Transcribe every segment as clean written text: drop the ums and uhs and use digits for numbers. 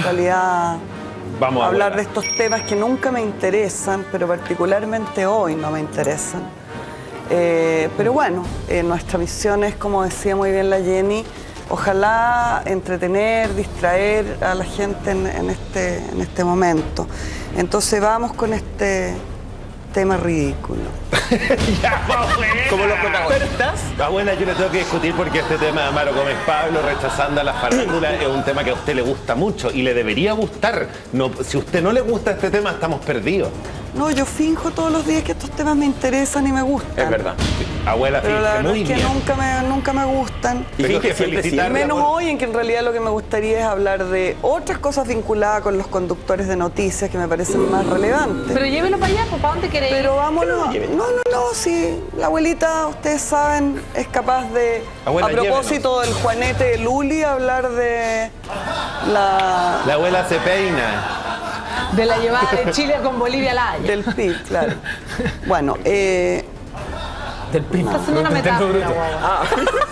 realidad Vamos a hablar de estos temas que nunca me interesan, pero particularmente hoy no me interesan. Pero bueno, nuestra misión es, como decía muy bien la Jenny, ojalá entretener, distraer a la gente en este momento. Entonces vamos con este tema ridículo. Como los protagonistas. Abuela, yo le tengo que discutir porque este tema de Amaro Gómez Pablo rechazando a la farándula es un tema que a usted le gusta mucho y le debería gustar. No, si a usted no le gusta este tema, estamos perdidos. No, yo finjo todos los días que estos temas me interesan y me gustan. Es verdad. Abuela, pero la verdad muy es que bien. nunca me gustan. Y tengo que felicitarle. Menos hoy, en que en realidad lo que me gustaría es hablar de otras cosas vinculadas con los conductores de noticias que me parecen más relevantes. Pero llévelo para allá, ¿para dónde queréis? Pero vámonos. No, sí. La abuelita, ustedes saben, es capaz de, abuela, a propósito del Juanete de Luli, hablar de la... La abuela se peina. De la llevada de Chile con Bolivia a La Haya. Del PIB, claro. Bueno, del PIB. Está haciendo una metáfora.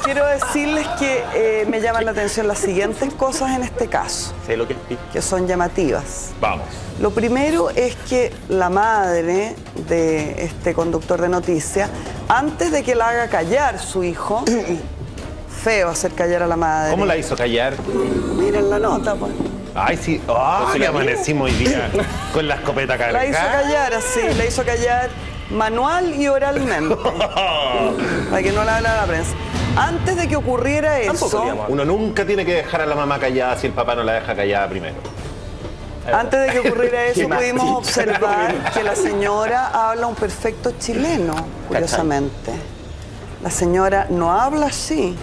Quiero decirles que me llaman la atención las siguientes cosas en este caso. Sé lo que es PIB. Que son llamativas. Vamos. Lo primero es que la madre de este conductor de noticias, antes de que la haga callar su hijo, feo hacer callar a la madre. ¿Cómo la hizo callar? Miren la nota, pues. Ay, sí. Le amanecimos hoy día con la escopeta cargada. La hizo callar así, la hizo callar manual y oralmente. Para que no la hablara la prensa. Antes de que ocurriera eso... Uno nunca tiene que dejar a la mamá callada si el papá no la deja callada primero. Antes de que ocurriera eso, pudimos observar que la señora habla un perfecto chileno, curiosamente. La señora no habla así,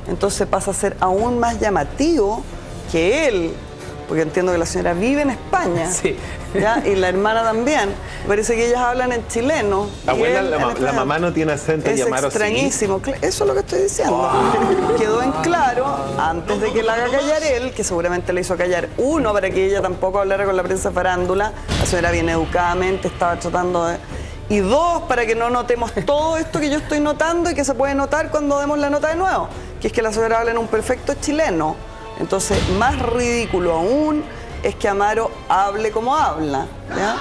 entonces pasa a ser aún más llamativo que él, porque entiendo que la señora vive en España, sí. ¿ya? Y la hermana también. Parece que ellas hablan en chileno. Abuela, la mamá no tiene acento. Es Amaro extrañísimo. Sí. Eso es lo que estoy diciendo. Quedó en claro, antes de que la haga callar él, que seguramente le hizo callar uno para que ella tampoco hablara con la prensa farándula. La señora bien educadamente estaba tratando de... Y dos, para que no notemos todo esto que yo estoy notando y que se puede notar cuando demos la nota de nuevo, que es que la señora habla en un perfecto chileno. Entonces, más ridículo aún es que Amaro hable como habla, ¿ya?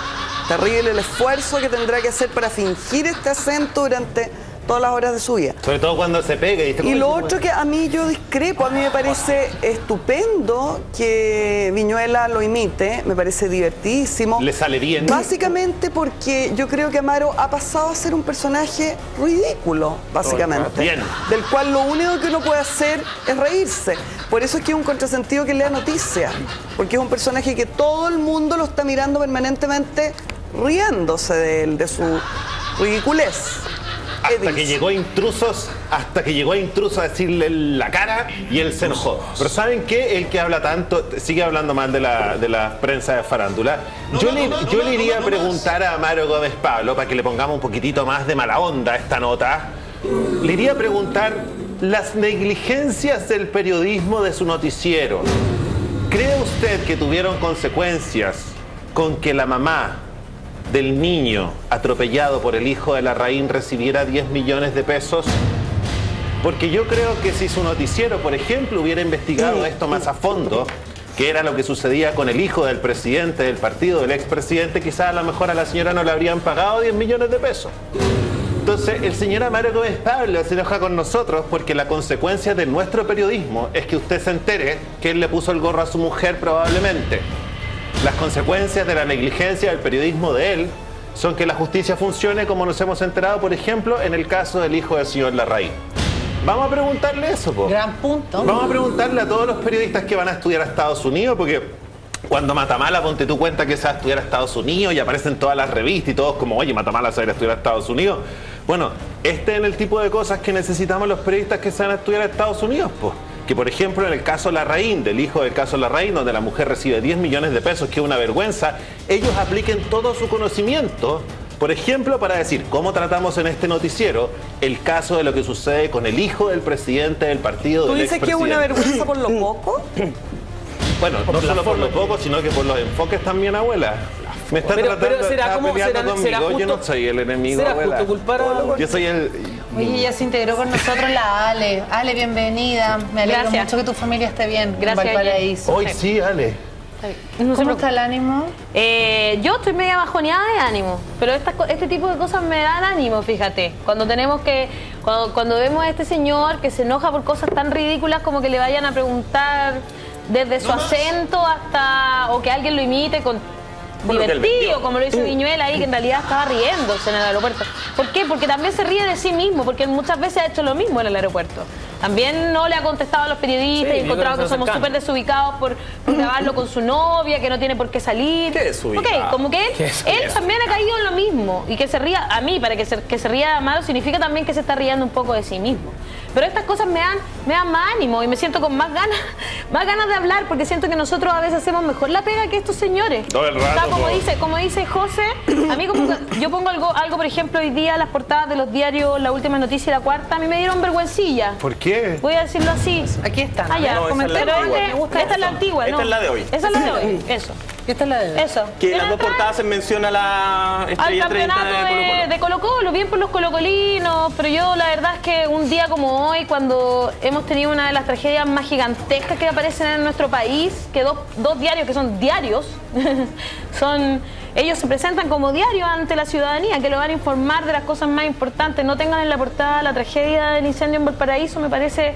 Terrible el esfuerzo que tendrá que hacer para fingir este acento durante todas las horas de su vida. Sobre todo cuando se pegue. Y lo otro que a mí yo discrepo, a mí me parece estupendo que Viñuela lo imite, me parece divertidísimo. Le sale bien. Básicamente porque yo creo que Amaro ha pasado a ser un personaje ridículo, básicamente. Bien. Del cual lo único que uno puede hacer es reírse. Por eso es que es un contrasentido que lea noticias, porque es un personaje que todo el mundo lo está mirando permanentemente riéndose de él, de su ridiculez. Hasta que llegó intrusos a decirle la cara y él se enojó. Pero ¿saben qué? El que habla tanto, sigue hablando mal de la prensa de farándula. Yo le iría a preguntar a Amaro Gómez Pablo, para que le pongamos un poquitito más de mala onda a esta nota, le iría a preguntar las negligencias del periodismo de su noticiero. ¿Cree usted que tuvieron consecuencias con que la mamá del niño atropellado por el hijo de Larraín recibiera 10 millones de pesos? Porque yo creo que si su noticiero, por ejemplo, hubiera investigado esto más a fondo, que era lo que sucedía con el hijo del presidente del partido, del expresidente, quizás a lo mejor a la señora no le habrían pagado 10 millones de pesos. Entonces, el señor Amaro Gómez Pablo se enoja con nosotros porque la consecuencia de nuestro periodismo es que usted se entere que él le puso el gorro a su mujer probablemente. Las consecuencias de la negligencia del periodismo de él son que la justicia funcione como nos hemos enterado, por ejemplo, en el caso del hijo del señor Larraín. Vamos a preguntarle eso, po. Gran punto. Vamos a preguntarle a todos los periodistas que van a estudiar a Estados Unidos, porque cuando Matamala, ponte tú cuenta que se va a estudiar a Estados Unidos y aparecen todas las revistas y todos como, oye, Matamala se va a ir a estudiar a Estados Unidos. Bueno, este es el tipo de cosas que necesitamos los periodistas que se van a estudiar a Estados Unidos, pues. Que por ejemplo en el caso Larraín, del hijo del caso Larraín, donde la mujer recibe 10 millones de pesos, que es una vergüenza, ellos apliquen todo su conocimiento, por ejemplo, para decir cómo tratamos en este noticiero el caso de lo que sucede con el hijo del presidente del partido del expresidente. ¿Tú dices que es una vergüenza por lo poco? Bueno, no solo por lo poco, sino que por los enfoques también, abuela. Me está tratando de estar peleando conmigo. Yo no soy el enemigo, abuela. Yo soy el... Oye, ya se integró con nosotros la Ale. Ale, bienvenida. Me alegro mucho que tu familia esté bien. Gracias. Valparaíso. Hoy sí, Ale. ¿Cómo está el ánimo? Yo estoy media bajoneada de ánimo, pero este tipo de cosas me dan ánimo, fíjate. Cuando vemos a este señor que se enoja por cosas tan ridículas como que le vayan a preguntar desde su acento hasta, o que alguien lo imite con divertido, como lo hizo Viñuela ahí, que en realidad estaba riéndose en el aeropuerto. ¿Por qué? Porque también se ríe de sí mismo, porque muchas veces ha hecho lo mismo en el aéropuerto. También no le ha contestado a los periodistas y encontrado que somos súper desubicados por grabarlo con su novia, que no tiene por qué salir. ¿Qué desubicado? Ok, como que él también ha caído en lo mismo. Y que se ría, a mí, para que se ría de Amaro, significa también que se está riendo un poco de sí mismo. Pero estas cosas me dan más ánimo y me siento con más ganas de hablar, porque siento que nosotros a veces hacemos mejor la pega que estos señores. Todo el rato, o sea, como dice José, a mí yo pongo algo, por ejemplo, hoy día las portadas de los diarios, La Última Noticia y La Cuarta, a mí me dieron vergüencilla. ¿Por qué? Voy a decirlo así. Aquí está. Ah, ya, No, esta es la antigua, ¿no? Esta es la de hoy. Esa es la de hoy, eso. Esta es la de... Eso. Que las dos portadas se menciona la estrella 30 de Colo-Colo, bien por los colocolinos, pero yo la verdad es que un día como hoy, cuando hemos tenido una de las tragedias más gigantescas que aparecen en nuestro país, que dos diarios que son diarios, ellos se presentan como diarios ante la ciudadanía, que lo van a informar de las cosas más importantes, no tengan en la portada la tragedia del incendio en Valparaíso, me parece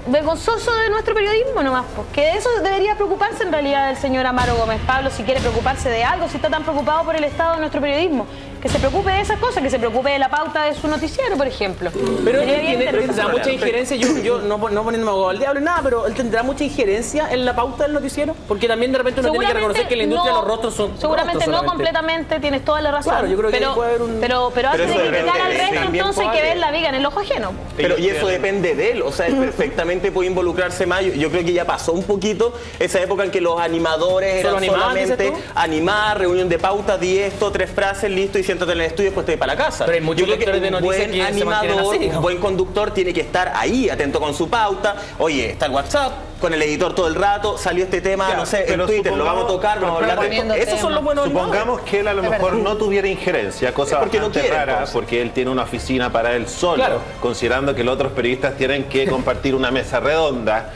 vergonzoso de nuestro periodismo nomás, porque de eso debería preocuparse en realidad el señor Amaro Gómez Pablo, si quiere preocuparse de algo, si está tan preocupado por el estado de nuestro periodismo, que se preocupe de esas cosas, que se preocupe de la pauta de su noticiero, por ejemplo. Pero él tendrá mucha injerencia, yo no poniéndome abogado al diablo, nada, pero él tendrá mucha injerencia en la pauta del noticiero, porque también de repente uno tiene que reconocer que la industria de los rostros son seguramente rostros no completamente, tienes toda la razón. Claro, yo creo que puede haber un... pero antes de criticar al resto, entonces hay que ver la viga en el ojo ajeno. Pero y eso depende de él, o sea, él perfectamente puede involucrarse más. Yo creo que ya pasó un poquito esa época en que los animadores eran solamente animar, reunión de pauta, di esto, 3 frases, listo, y siéntate en el estudio y después te para la casa. Pero hay muchos lectores de noticias que se mantienen así, un buen conductor tiene que estar ahí, atento con su pauta. Oye, está el WhatsApp, con el editor todo el rato, salió este tema, no sé, en Twitter, lo vamos a tocar, vamos a hablar de esto. Esos son los buenos Supongamos animadores. que él a lo mejor no tuviera injerencia, cosa porque bastante no quiere, rara, entonces. porque él tiene una oficina para él solo, considerando que los otros periodistas tienen que compartir una mesa redonda.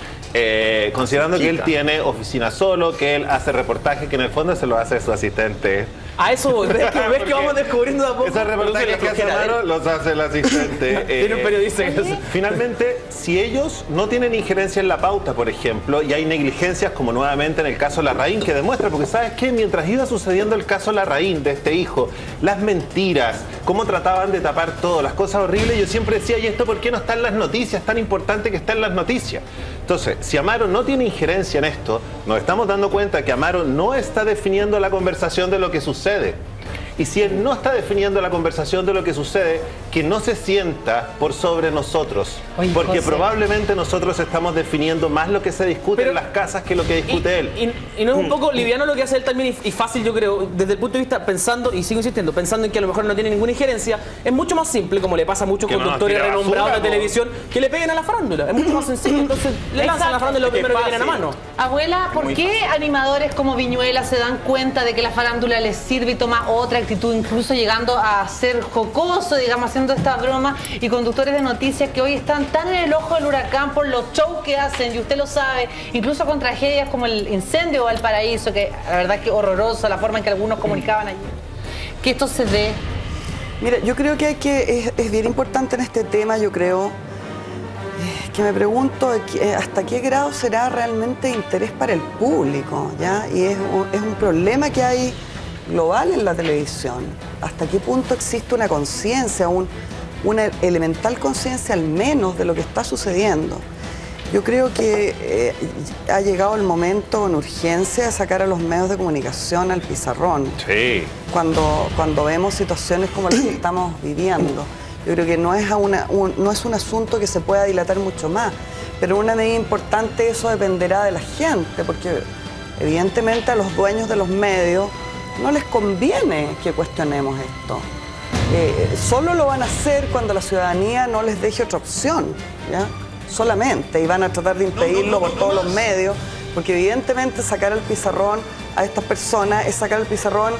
Considerando que él tiene oficina solo, que él hace reportajes, que en el fondo se lo hace su asistente. A eso, ¿ves que vamos descubriendo de a poco? Esos reportajes que hace Amaro los hace el asistente. Tiene un periodista que Finalmente, si ellos no tienen injerencia en la pauta, por ejemplo, y hay negligencias como nuevamente en el caso Larraín, que demuestra, porque ¿sabes qué? Mientras iba sucediendo el caso Larraín de este hijo, las mentiras, cómo trataban de tapar todo, las cosas horribles, yo siempre decía, ¿y esto por qué no está en las noticias? Tan importante que está en las noticias. Entonces, si Amaro no tiene injerencia en esto, nos estamos dando cuenta que Amaro no está definiendo la conversación de lo que sucede. Y si él no está definiendo la conversación de lo que sucede, que no se sienta por sobre nosotros. Oye, porque José, probablemente nosotros estamos definiendo más lo que se discute en las casas que lo que discute él. Y no es un poco liviano lo que hace él también y fácil, yo creo, desde el punto de vista, pensando, y sigo insistiendo, pensando en que a lo mejor no tiene ninguna injerencia, es mucho más simple, como le pasa a muchos Que no nos conductores tire renombrados de basura, televisión, que le peguen a la farándula. Es mucho más sencillo, entonces le lanzan a la farándula lo primero que tienen a mano. Abuela, ¿por qué animadores como Viñuela se dan cuenta de que la farándula les sirve y toma otra actitud, incluso llegando a ser jocoso, digamos, haciendo esta broma, y conductores de noticias que hoy están tan en el ojo del huracán por los shows que hacen, y usted lo sabe, incluso con tragedias como el incendio de Valparaíso, que la verdad es que horroroso la forma en que algunos comunicaban allí? Que esto se dé. Mira, yo creo que es bien importante en este tema, yo creo, que me pregunto hasta qué grado será realmente interés para el público, ¿ya? Y es un problema que hay global en la televisión. ¿Hasta qué punto existe una conciencia, una elemental conciencia al menos de lo que está sucediendo? Yo creo que ha llegado el momento en urgencia de sacar a los medios de comunicación al pizarrón. Sí. Cuando vemos situaciones como las que estamos viviendo. Yo creo que no es un asunto que se pueda dilatar mucho más, pero en una medida importante eso dependerá de la gente, porque evidentemente a los dueños de los medios no les conviene que cuestionemos esto. Solo lo van a hacer cuando la ciudadanía no les deje otra opción, ¿ya? Solamente, y van a tratar de impedirlo por todos los medios, porque evidentemente sacar al pizarrón a estas personas es sacar al pizarrón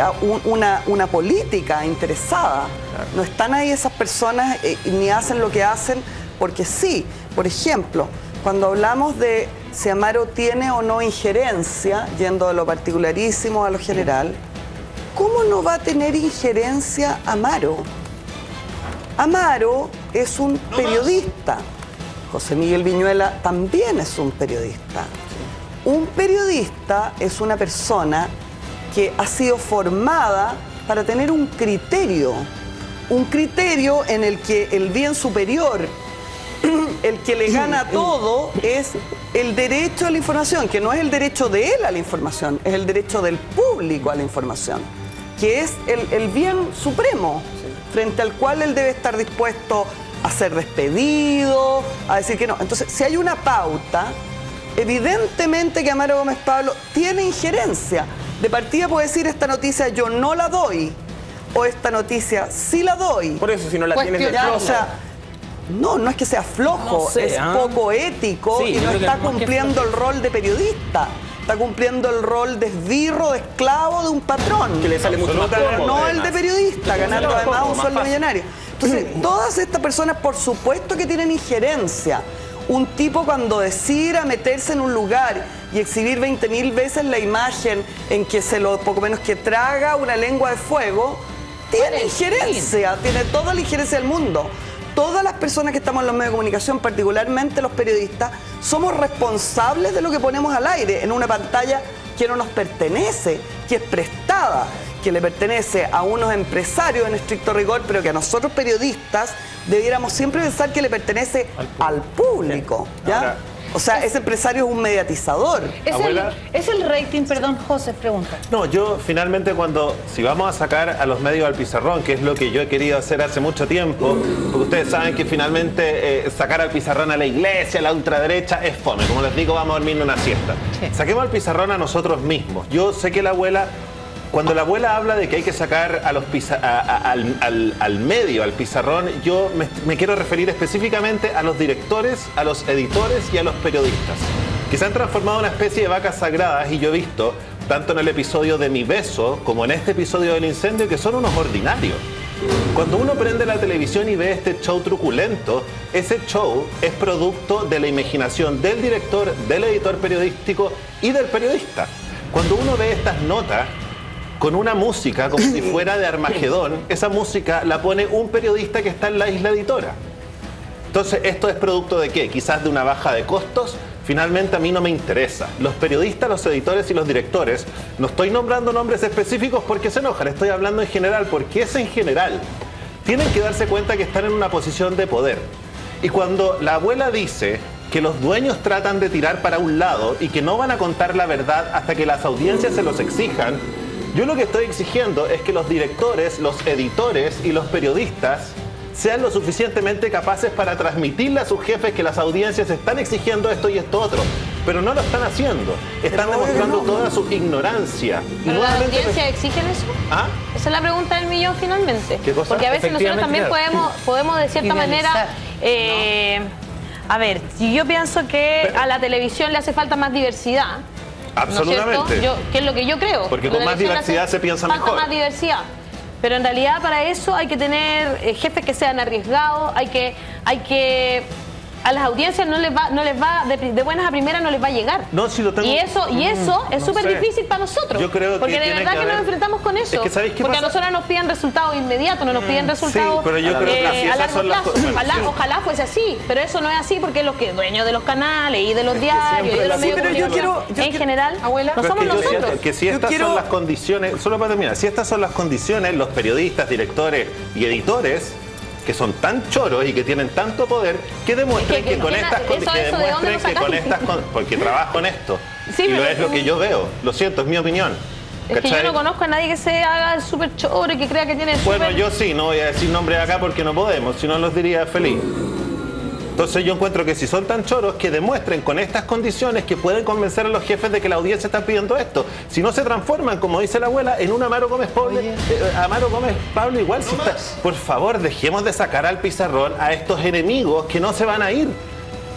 a una política interesada. Claro. No están ahí esas personas ni hacen lo que hacen porque sí. Por ejemplo, cuando hablamos de si Amaro tiene o no injerencia, yendo de lo particularísimo a lo general, ¿cómo no va a tener injerencia Amaro? Amaro es un periodista. José Miguel Viñuela también es un periodista. Un periodista es una persona que ha sido formada para tener un criterio en el que el bien superior, el que le gana todo, es el derecho a la información, que no es el derecho de él a la información, es el derecho del público a la información, que es el bien supremo, frente al cual él debe estar dispuesto a ser despedido, a decir que no. Entonces, si hay una pauta, evidentemente que Amaro Gómez Pablo tiene injerencia. De partida puede decir, esta noticia yo no la doy, o esta noticia sí la doy. Por eso, si no la tienes de flojo. O sea, no es que sea flojo, No sé, es poco ético y no está cumpliendo el rol de periodista. Está cumpliendo el rol de esbirro, de esclavo de un patrón. Que le sale mucho más cómodo, no además. el de periodista, ganando además un sueldo millonario. Entonces, todas estas personas, por supuesto que tienen injerencia. Un tipo cuando decide ir a meterse en un lugar y exhibir 20.000 veces la imagen en que se lo poco menos que traga una lengua de fuego, tiene injerencia, tiene toda la injerencia del mundo. Todas las personas que estamos en los medios de comunicación, particularmente los periodistas, somos responsables de lo que ponemos al aire en una pantalla que no nos pertenece, que es prestada, que le pertenece a unos empresarios en estricto rigor, pero que a nosotros periodistas debiéramos siempre pensar que le pertenece al público. ¿Ya? Ahora, o sea, ese empresario es un mediatizador. ¿Es el rating, perdón, José, pregunta? No, yo finalmente si vamos a sacar a los medios al pizarrón, que es lo que yo he querido hacer hace mucho tiempo, porque ustedes saben que finalmente sacar al pizarrón a la iglesia, a la ultraderecha, es fome. Como les digo, vamos a dormir una siesta. Sí. Saquemos al pizarrón a nosotros mismos. Yo sé que cuando la abuela habla de que hay que sacar a al medio, al pizarrón, yo me quiero referir específicamente a los directores, a los editores y a los periodistas, que se han transformado en una especie de vacas sagradas, y yo he visto, tanto en el episodio de Mi Beso como en este episodio del incendio, que son unos ordinarios. Cuando uno prende la televisión y ve este show truculento, ese show es producto de la imaginación del director, del editor periodístico y del periodista. Cuando uno ve estas notas con una música como si fuera de Armagedón, esa música la pone un periodista que está en la isla editora. Entonces, ¿esto es producto de qué? Quizás de una baja de costos. Finalmente, a mí no me interesa. Los periodistas, los editores y los directores, no estoy nombrando nombres específicos porque se enojan, estoy hablando en general, porque es en general. Tienen que darse cuenta que están en una posición de poder. Y cuando la abuela dice que los dueños tratan de tirar para un lado y que no van a contar la verdad hasta que las audiencias se los exijan, yo lo que estoy exigiendo es que los directores, los editores y los periodistas sean lo suficientemente capaces para transmitirle a sus jefes que las audiencias están exigiendo esto y esto otro, pero no lo están haciendo. Están demostrando toda su ignorancia. ¿Pero las audiencias exigen eso? ¿Ah? Esa es la pregunta del millón finalmente. ¿Qué cosa? Porque a veces nosotros también podemos de cierta manera... A ver, si yo pienso que a la televisión le hace falta más diversidad... Absolutamente. ¿No? ¿Qué es lo que yo creo? Porque con más diversidad se piensa mejor. Más diversidad. Pero en realidad para eso hay que tener jefes que sean arriesgados, hay que a las audiencias no les va de buenas a primeras no les va a llegar. No, si lo tengo. Y eso es súper difícil para nosotros. Yo creo que porque de verdad que nos enfrentamos con eso. Es que, ¿sabéis qué porque pasa? a nosotros nos piden resultados inmediatos, no nos piden resultados sí, pero yo creo que a largo plazo. Bueno, Ojalá fuese así, pero eso no es así porque los dueños de los canales y de los diarios y de los medios de comunicación en general, abuela, no somos nosotros. Que si estas son las condiciones, solo para terminar, si estas son las condiciones, los periodistas, directores y editores, que son tan choros y que tienen tanto poder, que demuestren que con estas condiciones, porque trabajo en esto, sí, y es lo que yo veo, lo siento, es mi opinión. Es que yo no conozco a nadie que se haga el súper choro y que crea que tiene Bueno, yo sí, no voy a decir nombres acá porque no podemos, si no los diría feliz. Entonces yo encuentro que si son tan choros, que demuestren con estas condiciones que pueden convencer a los jefes de que la audiencia está pidiendo esto. Si no se transforman, como dice la abuela, en un Amaro Gómez Pablo, Amaro Gómez Pablo igual. Si está, por favor, dejemos de sacar al pizarrón a estos enemigos que no se van a ir.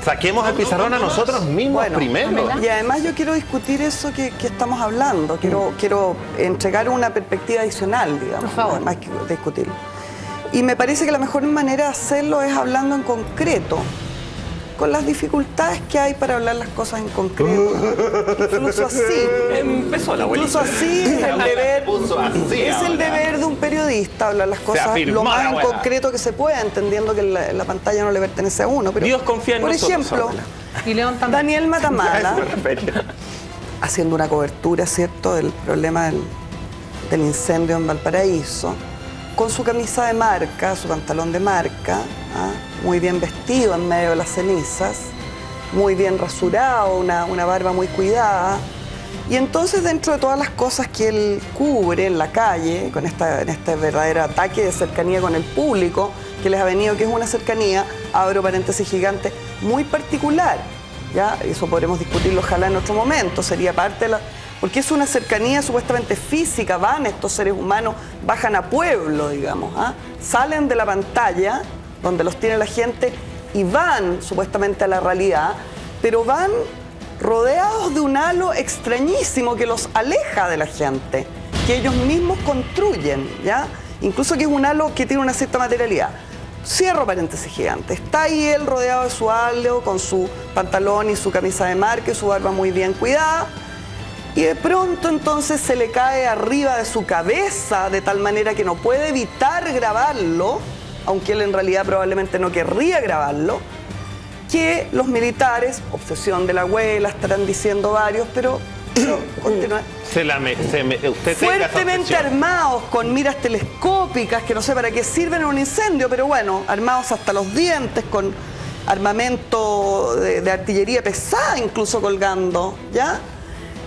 Saquemos al pizarrón a nosotros mismos primero. Y además yo quiero discutir eso que estamos hablando. Quiero entregar una perspectiva adicional, digamos, por favor, más que discutirlo. Y me parece que la mejor manera de hacerlo es hablando en concreto. con las dificultades que hay para hablar las cosas en concreto. Incluso así. Empezó la abuelita. Incluso así es el deber de un periodista hablar las cosas lo más en concreto que se pueda, entendiendo que la pantalla no le pertenece a uno. Pero, Dios confía en nosotros. Por ejemplo, y León también. Daniel Matamala, haciendo una cobertura, ¿cierto?, del problema del incendio en Valparaíso, con su camisa de marca, su pantalón de marca, muy bien vestido en medio de las cenizas, muy bien rasurado, una barba muy cuidada. Y entonces, dentro de todas las cosas que él cubre en la calle, en este verdadero ataque de cercanía con el público que les ha venido, que es una cercanía, abro paréntesis gigante, muy particular, ¿ya? Eso podremos discutirlo ojalá en otro momento, sería parte de la... Porque es una cercanía supuestamente física, van estos seres humanos, bajan a pueblo, digamos, salen de la pantalla, donde los tiene la gente, y van supuestamente a la realidad, pero van rodeados de un halo extrañísimo que los aleja de la gente, que ellos mismos construyen, ¿ya? Incluso que es un halo que tiene una cierta materialidad. Cierro paréntesis gigante. Está ahí él rodeado de su halo, con su pantalón y su camisa de marca y su barba muy bien cuidada. Y de pronto entonces se le cae arriba de su cabeza de tal manera que no puede evitar grabarlo, aunque él en realidad probablemente no querría grabarlo, que los militares, obsesión de la abuela, estarán diciendo varios, pero continúa. Fuertemente armados con miras telescópicas que no sé para qué sirven en un incendio, pero bueno, armados hasta los dientes, con armamento de artillería pesada incluso colgando, ¿ya?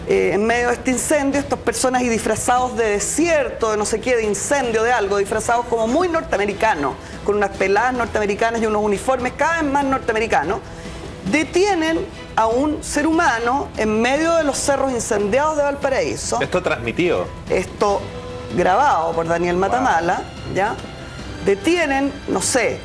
En medio de este incendio, estas personas y disfrazados de desierto, de no sé qué, de incendio, de algo, disfrazados como muy norteamericanos, con unas peladas norteamericanas y unos uniformes cada vez más norteamericanos, detienen a un ser humano en medio de los cerros incendiados de Valparaíso. Esto transmitido. Esto grabado por Daniel Matamala, ¿ya? Detienen, no sé,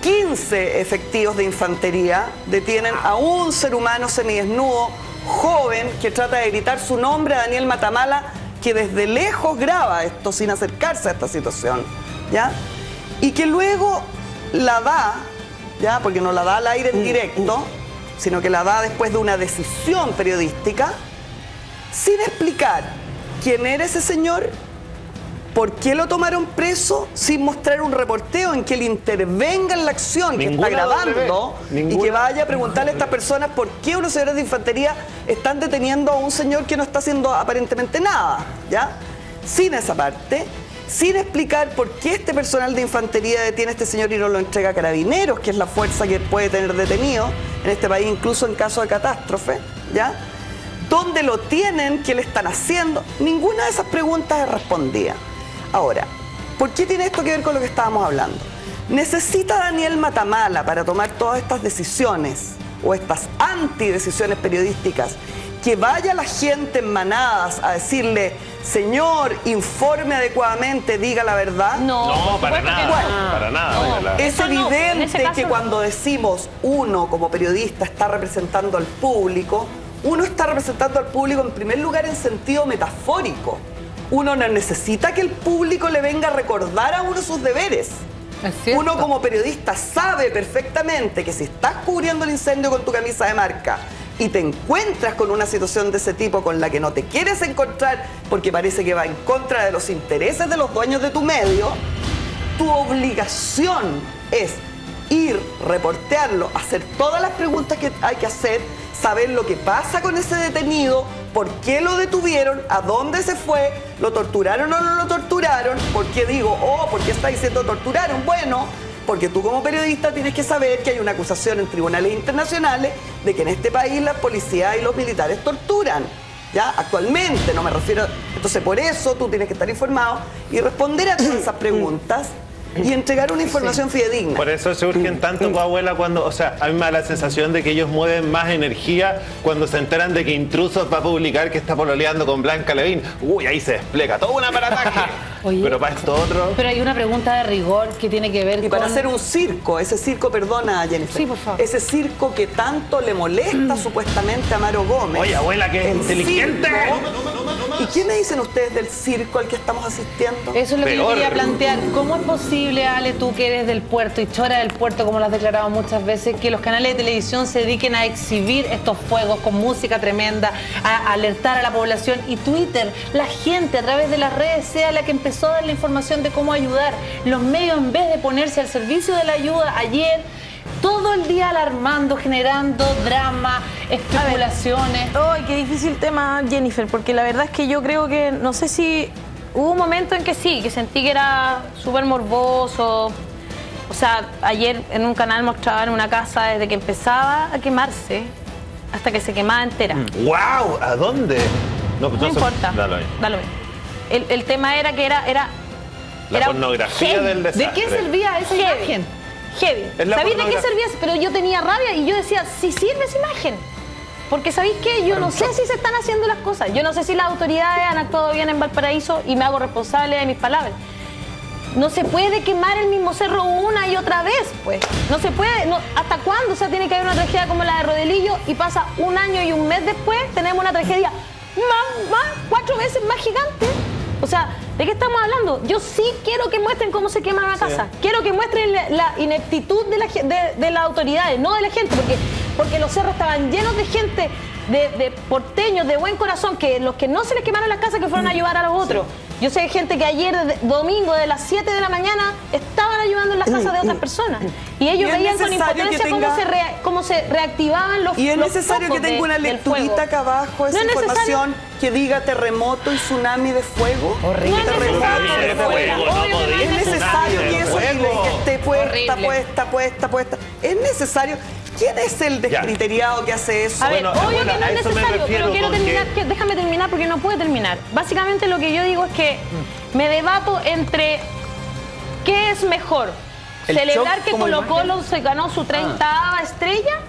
15 efectivos de infantería, detienen a un ser humano semidesnudo, joven, que trata de gritar su nombre, a Daniel Matamala, que desde lejos graba esto sin acercarse a esta situación, ¿ya? Y que luego la da, ¿ya? Porque no la da al aire en directo, sino que la da después de una decisión periodística, sin explicar quién era ese señor, por qué lo tomaron preso, sin mostrar un reporteo en que él intervenga en la acción que está grabando y que vaya a preguntarle a estas personas por qué unos señores de infantería están deteniendo a un señor que no está haciendo aparentemente nada, ¿ya? Sin esa parte, sin explicar por qué este personal de infantería detiene a este señor y no lo entrega a Carabineros, que es la fuerza que puede tener detenido en este país, incluso en caso de catástrofe, ¿ya? ¿Dónde lo tienen? ¿Qué le están haciendo? Ninguna de esas preguntas es respondida. Ahora, ¿por qué tiene esto que ver con lo que estábamos hablando? ¿Necesita Daniel Matamala para tomar todas estas decisiones o estas antidecisiones periodísticas que vaya la gente en manadas a decirle, señor, informe adecuadamente, diga la verdad? No, para nada. Bueno, para nada. no. Es evidente que cuando decimos uno como periodista está representando al público, uno está representando al público en primer lugar en sentido metafórico. Uno no necesita que el público le venga a recordar a uno sus deberes. Uno como periodista sabe perfectamente que si estás cubriendo el incendio con tu camisa de marca y te encuentras con una situación de ese tipo con la que no te quieres encontrar porque parece que va en contra de los intereses de los dueños de tu medio, tu obligación es ir, reportearlo, hacer todas las preguntas que hay que hacer, saber lo que pasa con ese detenido, por qué lo detuvieron, a dónde se fue, lo torturaron o no lo torturaron, por qué digo, ¿por qué está diciendo torturaron? Bueno, porque tú como periodista tienes que saber que hay una acusación en tribunales internacionales de que en este país la policía y los militares torturan, ¿ya? Actualmente, no me refiero... Entonces, por eso tú tienes que estar informado y responder a todas esas preguntas y entregar una información fidedigna. Por eso se urgen tanto, abuela, cuando, o sea, a mí me da la sensación de que ellos mueven más energía cuando se enteran de que Intrusos va a publicar que está pololeando con Blanca Lavín. Uy, ahí se despliega todo un aparataje. Oye, pero para esto otro... Pero hay una pregunta de rigor que tiene que ver con... Y para hacer un circo, ese circo, perdona, Jennifer. Sí, por favor. Ese circo que tanto le molesta supuestamente a Maro Gómez. Oye, abuela, que es inteligente. ¿Y qué me dicen ustedes del circo al que estamos asistiendo? Eso es lo que yo quería plantear. ¿Cómo es posible, Ale, tú que eres del puerto y chora del puerto, como lo has declarado muchas veces, que los canales de televisión se dediquen a exhibir estos fuegos con música tremenda, a alertar a la población, y Twitter, la gente a través de las redes sea la que empezó a dar la información de cómo ayudar? Los medios, en vez de ponerse al servicio de la ayuda, ayer todo el día alarmando, generando drama, especulaciones. ¡Ay, qué difícil tema, Jennifer! Porque la verdad es que yo creo que, no sé si hubo un momento en que sí, que sentí que era súper morboso. O sea, ayer en un canal mostraban una casa desde que empezaba a quemarse hasta que se quemaba entera. ¡Wow! ¿A dónde? No importa, dalo ahí. El tema era que era la pornografía heavy. del desastre. ¿De qué servía esa imagen? Heavy. ¿Sabéis de qué servía? Pero yo tenía rabia y yo decía, si sirve esa imagen. Porque ¿sabéis qué? Yo no sé si se están haciendo las cosas. Yo no sé si las autoridades han actuado bien en Valparaíso y me hago responsable de mis palabras. No se puede quemar el mismo cerro una y otra vez, pues. No se puede. No, ¿hasta cuándo? O sea, tiene que haber una tragedia como la de Rodelillo y pasa un año y un mes después tenemos una tragedia más 4 veces más gigante. O sea, ¿de qué estamos hablando? Yo sí quiero que muestren cómo se quema una casa. Quiero que muestren la ineptitud de las autoridades, no de la gente, porque los cerros estaban llenos de gente, de porteños, de buen corazón, que los que no se les quemaron las casas que fueron a ayudar a los otros. Yo sé de gente que ayer, domingo, de las 7 de la mañana, estaban ayudando en las casas de otras personas. Y ellos veían con impotencia cómo se reactivaban los Y es necesario que tenga una lecturita acá abajo, esa información que diga terremoto y tsunami de fuego. Horrible. Es necesario que eso esté puesta. Es necesario. ¿Quién es el descriteriado que hace eso? A ver, obvio que no es necesario, pero quiero terminar, déjame terminar porque no puedo terminar. Básicamente lo que yo digo es que me debato entre qué es mejor, celebrar que Colo-Colo se ganó su 30ª estrella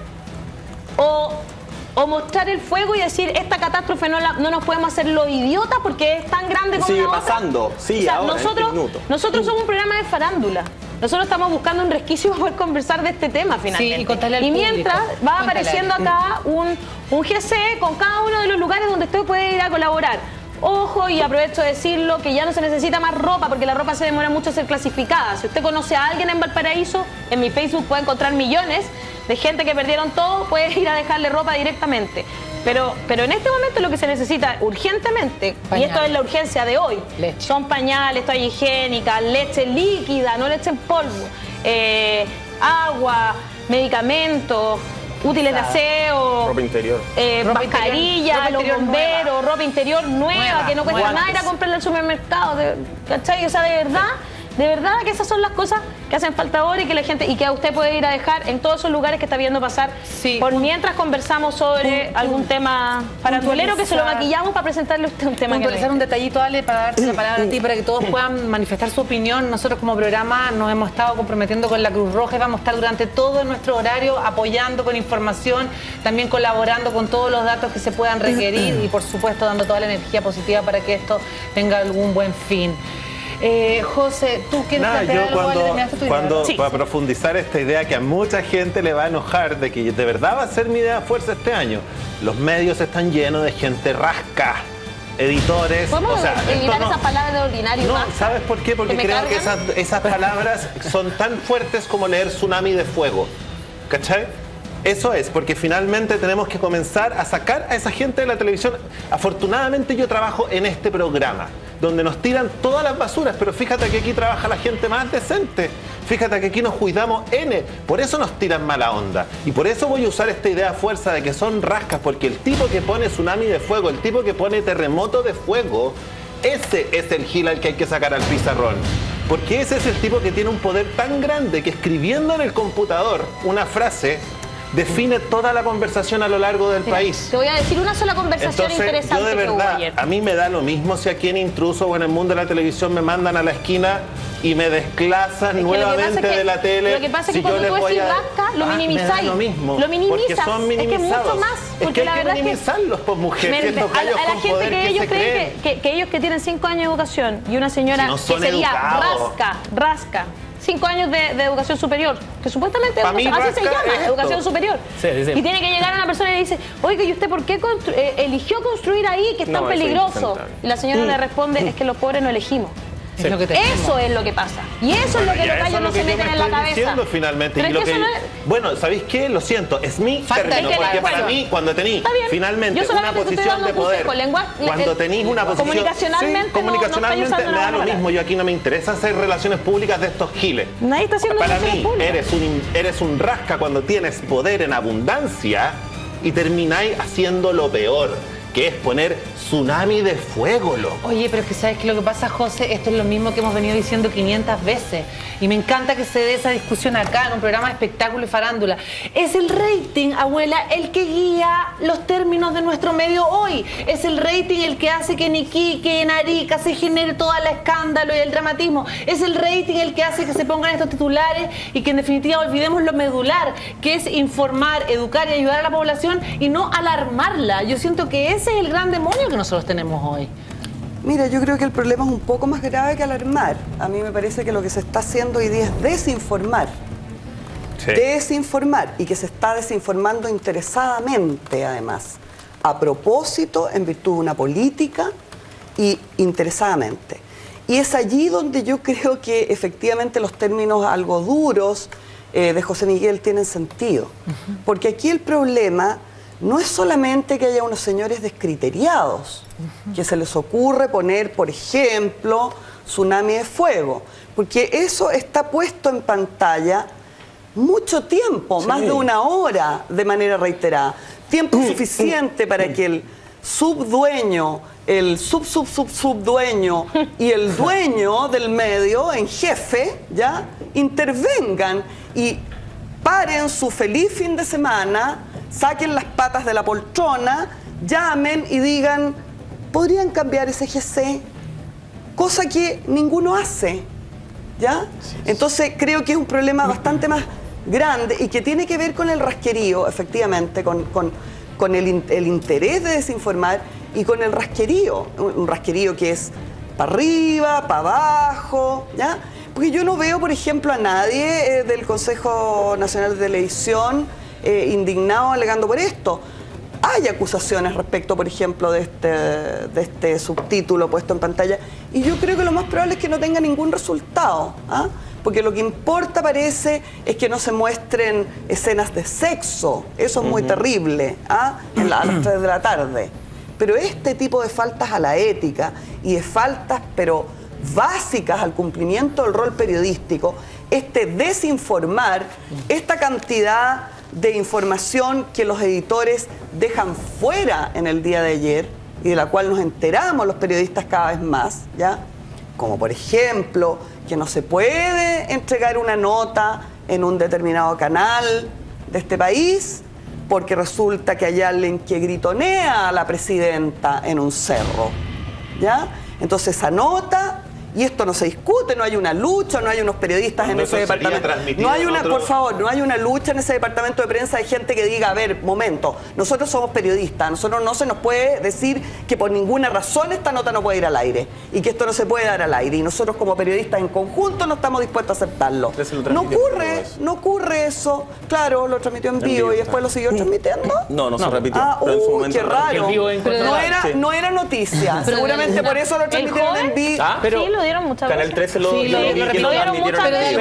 o mostrar el fuego y decir esta catástrofe no nos podemos hacer los idiotas porque es tan grande como sigue la otra. Pasando, sí, o sea, ahora, nosotros somos un programa de farándula. Nosotros estamos buscando un resquicio para poder conversar de este tema finalmente. Sí, y contarle al público. Mientras va apareciendo acá un GC con cada uno de los lugares donde usted puede ir a colaborar. Ojo, y aprovecho de decirlo, que ya no se necesita más ropa porque la ropa se demora mucho en ser clasificada. Si usted conoce a alguien en Valparaíso, en mi Facebook puede encontrar millones de gente que perdieron todo, puede ir a dejarle ropa directamente. Pero en este momento lo que se necesita urgentemente, pañales. Y esto es la urgencia de hoy, leche. Son pañales, toalla higiénica, leche líquida, no leche en polvo, agua, medicamentos, útiles de aseo, ropa interior, mascarilla, los bomberos, ropa interior nueva, que no cuesta nada ir a comprarla al supermercado, ¿cachai? O sea, de verdad que esas son las cosas que hacen falta ahora y que la gente, y que usted puede ir a dejar en todos esos lugares que está viendo pasar. Sí. Por mientras conversamos sobre algún tema farandulero que se lo maquillamos para presentarle a usted un tema. Puntualizar un detallito, Ale, para darte la palabra a ti, para que todos puedan manifestar su opinión. Nosotros como programa nos hemos estado comprometiendo con la Cruz Roja y vamos a estar durante todo nuestro horario apoyando con información, también colaborando con todos los datos que se puedan requerir y por supuesto dando toda la energía positiva para que esto tenga algún buen fin. José, ¿tú quieres plantear algo? Para profundizar esta idea que a mucha gente le va a enojar de que de verdad va a ser mi idea fuerza este año. Los medios están llenos de gente rasca, editores. ¿Podemos eliminar esas palabras de ordinario? No, ¿sabes por qué? Porque creo que esas palabras son tan fuertes como leer tsunami de fuego. ¿Cachai? Eso es, porque finalmente tenemos que comenzar a sacar a esa gente de la televisión. Afortunadamente yo trabajo en este programa, donde nos tiran todas las basuras, pero fíjate que aquí trabaja la gente más decente. Fíjate que aquí nos cuidamos por eso nos tiran mala onda. Y por eso voy a usar esta idea fuerza de que son rascas, porque el tipo que pone tsunami de fuego, el tipo que pone terremoto de fuego, ese es el gil al que hay que sacar al pizarrón. Porque ese es el tipo que tiene un poder tan grande que escribiendo en el computador una frase define toda la conversación a lo largo del país. Te voy a decir una sola conversación interesante. Yo de verdad, a mí me da lo mismo si aquí en Intruso o en el mundo de la televisión me mandan a la esquina y me desplazan nuevamente de la tele. Lo que pasa es que cuando tú decís rasca, lo minimizáis. Lo mismo. Lo minimizas. Porque son minimizados. Es que mucho más. Es que hay que minimizarlos, pues, mujeres. A la gente que ellos creen que ellos que tienen 5 años de educación y una señora que sería rasca, 5 años de educación superior, que supuestamente así se llama, educación superior. Sí. Y tiene que llegar una persona y le dice, oiga, ¿y usted por qué eligió construir ahí, que es tan peligroso? Y la señora le responde, es que los pobres no elegimos. Es lo que eso es lo que pasa. Y eso es lo que los gallos no se meten en la cabeza. Diciendo finalmente. Pero y lo es que que, eso no es... Bueno, ¿sabéis qué? Lo siento, es mi término, porque para mí, cuando tenéis finalmente una posición de poder, cuando tenéis una posición... Comunicacionalmente, comunicacionalmente no me da lo mismo. Yo aquí no me interesa hacer relaciones públicas de estos giles. Nadie está haciendo para relaciones mí, públicas. eres un rasca cuando tienes poder en abundancia y termináis haciendo lo peor, que es poner tsunami de fuego, loco. Oye, pero es que ¿sabes qué? Lo que pasa, José, esto es lo mismo que hemos venido diciendo 500 veces. Y me encanta que se dé esa discusión acá, en un programa de espectáculo y farándula. Es el rating, abuela, el que guía los términos de nuestro medio hoy. Es el rating el que hace que en Iquique, en Arica se genere todo el escándalo y el dramatismo. Es el rating el que hace que se pongan estos titulares y que en definitiva olvidemos lo medular, que es informar, educar y ayudar a la población y no alarmarla. Yo siento que ese es el gran demonio que nosotros tenemos hoy. Mira, yo creo que el problema es un poco más grave que alarmar. A mí me parece que lo que se está haciendo hoy día es desinformar. Sí. Desinformar, y que se está desinformando interesadamente, además, a propósito, en virtud de una política y interesadamente. Y es allí donde yo creo que efectivamente los términos algo duros de José Miguel tienen sentido. Porque aquí el problema no es solamente que haya unos señores descriteriados, que se les ocurre poner, por ejemplo, tsunami de fuego, porque eso está puesto en pantalla mucho tiempo, más de una hora, de manera reiterada. Tiempo suficiente para que el subdueño, el subdueño y el dueño del medio, en jefe, ¿ya?, intervengan y paren su feliz fin de semana, saquen las patas de la poltrona, llamen y digan, ¿podrían cambiar ese GC? Cosa que ninguno hace, ¿ya? Entonces creo que es un problema bastante más grande y que tiene que ver con el rasquerío, efectivamente, con el interés de desinformar y con el rasquerío, un rasquerío que es para arriba, para abajo, ¿ya? Porque yo no veo, por ejemplo, a nadie del Consejo Nacional de Televisión indignado alegando por esto. Hay acusaciones respecto, por ejemplo, de este subtítulo puesto en pantalla, y yo creo que lo más probable es que no tenga ningún resultado, ¿ah? Porque lo que importa, parece, es que no se muestren escenas de sexo. Eso es muy terrible, ¿ah? A las 3 de la tarde. Pero este tipo de faltas a la ética y de faltas, pero básicas al cumplimiento del rol periodístico, este desinformar, esta cantidad de información que los editores dejan fuera en el día de ayer y de la cual nos enteramos los periodistas cada vez más, ¿ya? Como por ejemplo, que no se puede entregar una nota en un determinado canal de este país porque resulta que hay alguien que gritonea a la presidenta en un cerro, ¿ya? Entonces esa nota, y esto no se discute, no hay una lucha, no hay unos periodistas en ese departamento. No hay una, por favor, no hay una lucha en ese departamento de prensa de gente que diga, a ver, momento, nosotros somos periodistas, nosotros no se nos puede decir que por ninguna razón esta nota no puede ir al aire y que esto no se puede dar al aire. Y nosotros como periodistas en conjunto no estamos dispuestos a aceptarlo. No ocurre eso. Claro, lo transmitió en vivo y después lo siguió transmitiendo. No se repitió. Qué raro. No era noticia. Seguramente por eso lo transmitieron en vivo. Sí, lo dieron muchas veces. Canal 13 lo dieron muchas veces.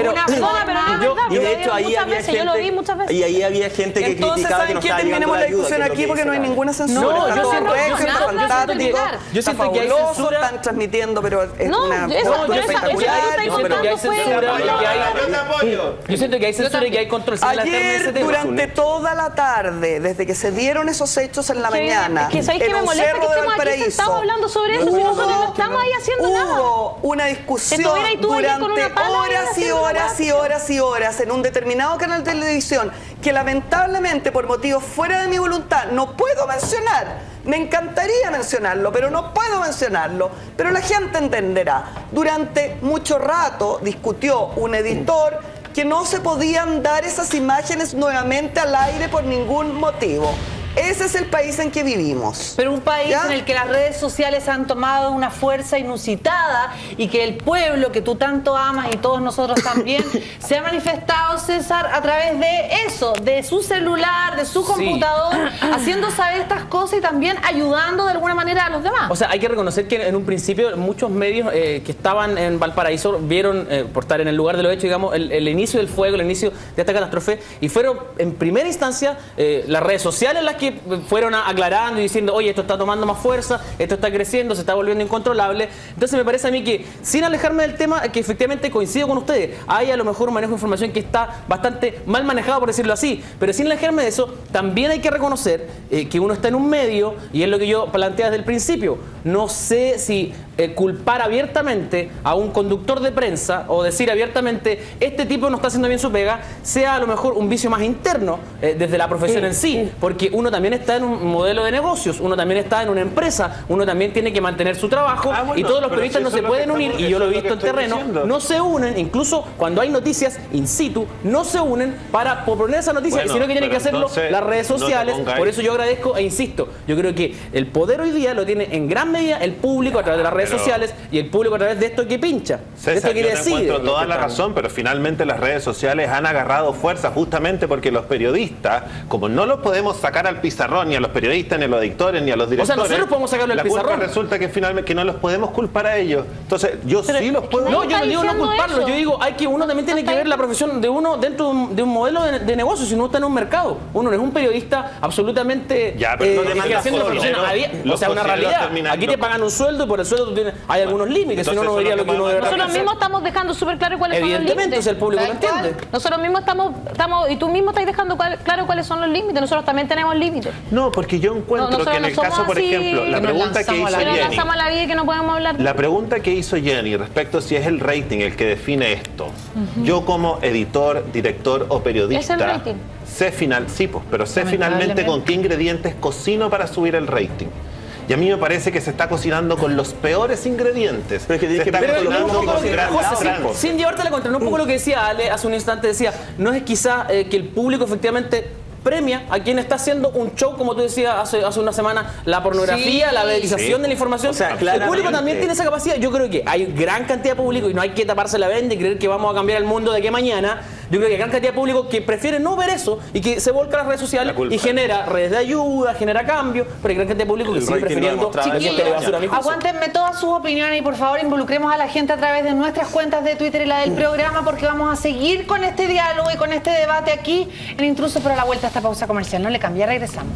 Y de hecho ahí había gente, yo lo vi muchas veces. Y ahí había gente que criticaba que no estaba llegando la ayuda. Discusión aquí porque no hay ninguna censura. No, está yo todo siento- correcto, yo está siento- fantástico, yo está siento que hay fabuloso, censura. están transmitiendo, pero es No, una esa- cosa pero esa- espectacular. esa- No, pero que hay censura, que hay... Yo te apoyo. Yo siento que hay censura y que hay control sin meterme en ese Ayer, tema. durante toda la tarde, desde que se dieron esos hechos en la mañana, Que sabéis que en me un molesta cerro que de estemos aquí Valparaíso, sentados hablando sobre eso, si nosotros no estamos ahí haciendo nada. hubo una discusión Estuviera ahí tú ahí con durante una pala ahí horas y haciendo horas y una horas y horas en un determinado canal de televisión que lamentablemente por motivos fuera de mi voluntad no puedo mencionar. Me encantaría mencionarlo, pero no puedo mencionarlo. Pero la gente entenderá. Durante mucho rato discutió un editor que no se podían dar esas imágenes nuevamente al aire por ningún motivo. Ese es el país en que vivimos. Pero un país ¿ya? en el que las redes sociales han tomado una fuerza inusitada y que el pueblo que tú tanto amas y todos nosotros también se ha manifestado, César, a través de eso, de su celular, de su computador, haciendo saber estas cosas y también ayudando de alguna manera a los demás. O sea, hay que reconocer que en un principio muchos medios que estaban en Valparaíso vieron, por estar en el lugar de lo hecho, digamos, el inicio del fuego, el inicio de esta catástrofe, y fueron en primera instancia las redes sociales las que fueron aclarando y diciendo, oye, esto está tomando más fuerza, esto está creciendo, se está volviendo incontrolable. Entonces me parece a mí que, sin alejarme del tema, que efectivamente coincido con ustedes, hay a lo mejor un manejo de información que está bastante mal manejado, por decirlo así, pero sin alejarme de eso, también hay que reconocer que uno está en un medio, y es lo que yo planteé desde el principio. No sé si culpar abiertamente a un conductor de prensa o decir abiertamente este tipo no está haciendo bien su pega, sea a lo mejor un vicio más interno desde la profesión en sí, porque uno también está en un modelo de negocios, uno también está en una empresa, uno también tiene que mantener su trabajo, y todos los periodistas no se pueden unir, y yo lo he visto en terreno, no se unen, incluso cuando hay noticias in situ, no se unen para proponer esa noticia, sino que tienen que hacerlo las redes sociales. Por eso yo agradezco e insisto, yo creo que el poder hoy día lo tiene en gran medida el público a través de las redes sociales y el público a través de esto que pincha, César, de esto que decide. encuentro toda la razón, pero finalmente las redes sociales han agarrado fuerza justamente porque los periodistas, como no los podemos sacar al pizarrón, ni a los periodistas, ni a los editores, ni a los directores. O sea, nosotros podemos sacarlo al pizarrón. Resulta que finalmente que no los podemos culpar a ellos. Entonces, yo sí los puedo. No, yo no digo no culparlos, eso. yo digo, uno también tiene que ver la profesión de uno dentro de un modelo de negocio, si uno está en un mercado. Uno no es un periodista absolutamente ya, pero no haciendo profesión. O sea, una realidad. Aquí te pagan un sueldo y por el sueldo tú tienes, hay algunos límites, si no, no vería lo que uno debe. Nosotros mismos estamos dejando súper claro cuáles son los límites. Evidentemente, el público lo entiende. Nosotros mismos estamos, y tú mismo estás dejando claro cuáles son los límites. Nosotros también tenemos límites. No, porque yo encuentro que en el caso, por ejemplo, la pregunta que hizo Jenny, lanzamos a la vida y que no podemos hablar. La pregunta que hizo Jenny respecto a si es el rating el que define esto. Yo como editor, director o periodista, ¿es el rating? sé finalmente con qué ingredientes cocino para subir el rating. Y a mí me parece que se está cocinando con los peores ingredientes. Pero es que tienes que sin llevarte la contra, no un poco lo que decía Ale hace un instante, decía, no es quizá que el público efectivamente premia a quien está haciendo un show, como tú decías hace una semana, la pornografía, la verificación de la información. O sea, el público también tiene esa capacidad. Yo creo que hay gran cantidad de público, y no hay que taparse la venda y creer que vamos a cambiar el mundo de aquí a mañana. Yo creo que hay gran cantidad de público que prefiere no ver eso y que se volca a las redes sociales y genera redes de ayuda, genera cambio, pero hay gran cantidad de público que sigue prefiriendo aguántenme todas sus opiniones y por favor involucremos a la gente a través de nuestras cuentas de Twitter y la del programa, porque vamos a seguir con este diálogo y con este debate aquí en Intrusos, pero a la vuelta a esta pausa comercial. No le cambie, regresamos.